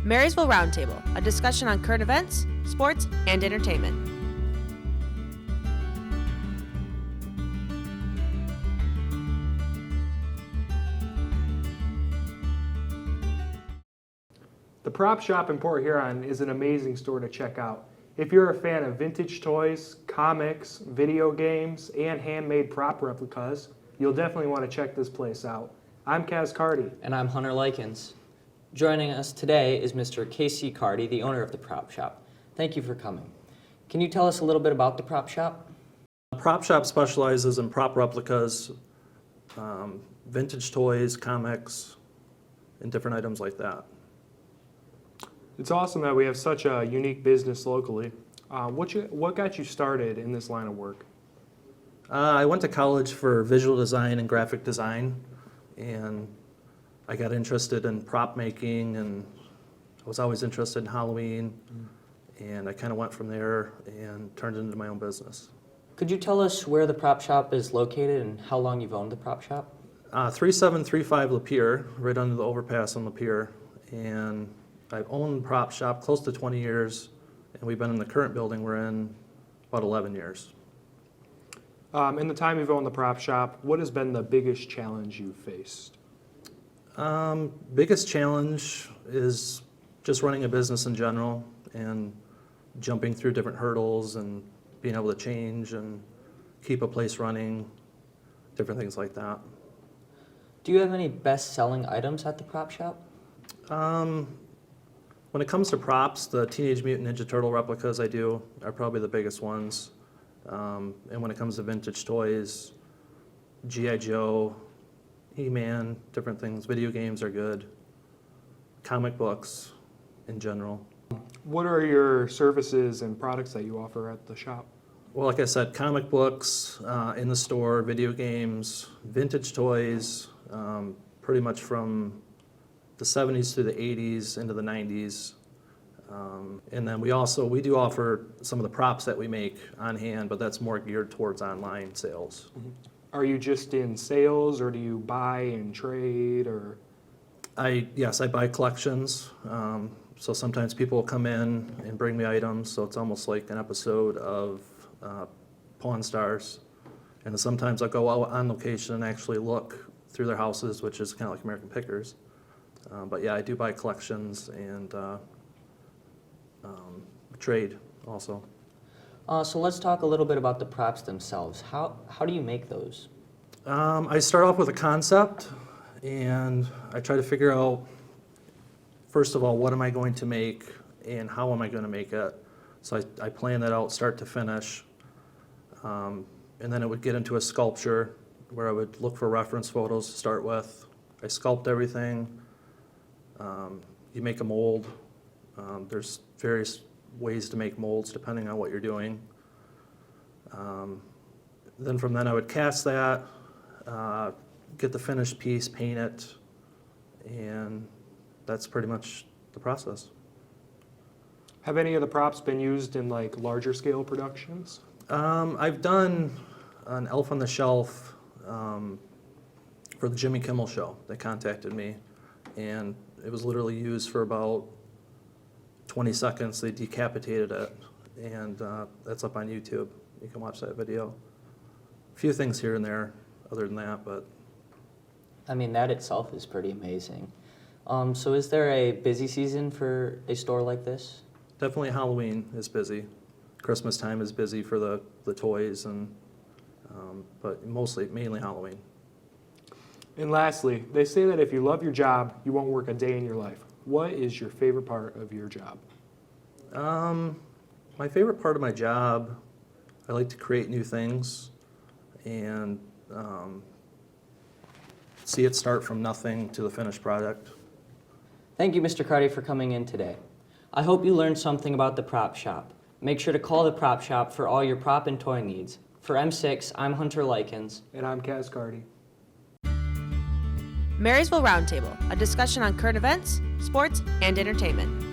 Marysville Roundtable, a discussion on current events, sports, and entertainment. The Prop Shop in Port Huron is an amazing store to check out. If you're a fan of vintage toys, comics, video games, and handmade prop replicas, you'll definitely want to check this place out. I'm Caz Carty. And I'm Hunter Likens. Joining us today is Mr. Caz C. Carty, the owner of the Prop Shop. Thank you for coming. Can you tell us a little bit about the Prop Shop? The Prop Shop specializes in prop replicas, vintage toys, comics, and different items like that. It's awesome that we have such a unique business locally. What got you started in this line of work? I went to college for visual design and graphic design, and I got interested in prop making, and I was always interested in Halloween, and I kind of went from there and turned it into my own business. Could you tell us where the Prop Shop is located and how long you've owned the Prop Shop? 3735 Lapeer, right under the overpass on Lapeer, and I've owned the Prop Shop close to 20 years, and we've been in the current building we're in about 11 years. In the time you've owned the Prop Shop, what has been the biggest challenge you've faced? Biggest challenge is just running a business in general and jumping through different hurdles and being able to change and keep a place running, different things like that. Do you have any best-selling items at the Prop Shop? When it comes to props, the Teenage Mutant Ninja Turtle replicas I do are probably the biggest ones. And when it comes to vintage toys, G.I. Joe, He-Man, different things. Video games are good. Comic books in general. What are your services and products that you offer at the shop? Well, like I said, comic books in the store, video games, vintage toys, pretty much from the 70s to the 80s into the 90s. And then we do offer some of the props that we make on hand, but that's more geared towards online sales. Mm-hmm. Are you just in sales, or do you buy and trade, or? Yes, I buy collections. So sometimes people will come in and bring me items, so it's almost like an episode of Pawn Stars. And then sometimes I'll go out on location and actually look through their houses, which is kind of like American Pickers. But yeah, I do buy collections and trade also. So let's talk a little bit about the props themselves. How do you make those? I start off with a concept, and I try to figure out, first of all, what am I going to make and how am I going to make it. So I plan that out start to finish. And then it would get into a sculpture where I would look for reference photos to start with. I sculpt everything. You make a mold. There's various ways to make molds depending on what you're doing. Then from then I would cast that, get the finished piece, paint it, and that's pretty much the process. Have any of the props been used in like larger scale productions? I've done an Elf on the Shelf for the Jimmy Kimmel show. They contacted me, and it was literally used for about 20 seconds. They decapitated it, and that's up on YouTube. You can watch that video. A few things here and there other than that, but... I mean, that itself is pretty amazing. So is there a busy season for a store like this? Definitely Halloween is busy. Christmas time is busy for the toys, and but mainly Halloween. And lastly, they say that if you love your job, you won't work a day in your life. What is your favorite part of your job? My favorite part of my job, I like to create new things and see it start from nothing to the finished product. Thank you, Mr. Carty, for coming in today. I hope you learned something about the Prop Shop. Make sure to call the Prop Shop for all your prop and toy needs. For M6, I'm Hunter Likens. And I'm Caz Carty. Marysville Roundtable, a discussion on current events, sports, and entertainment.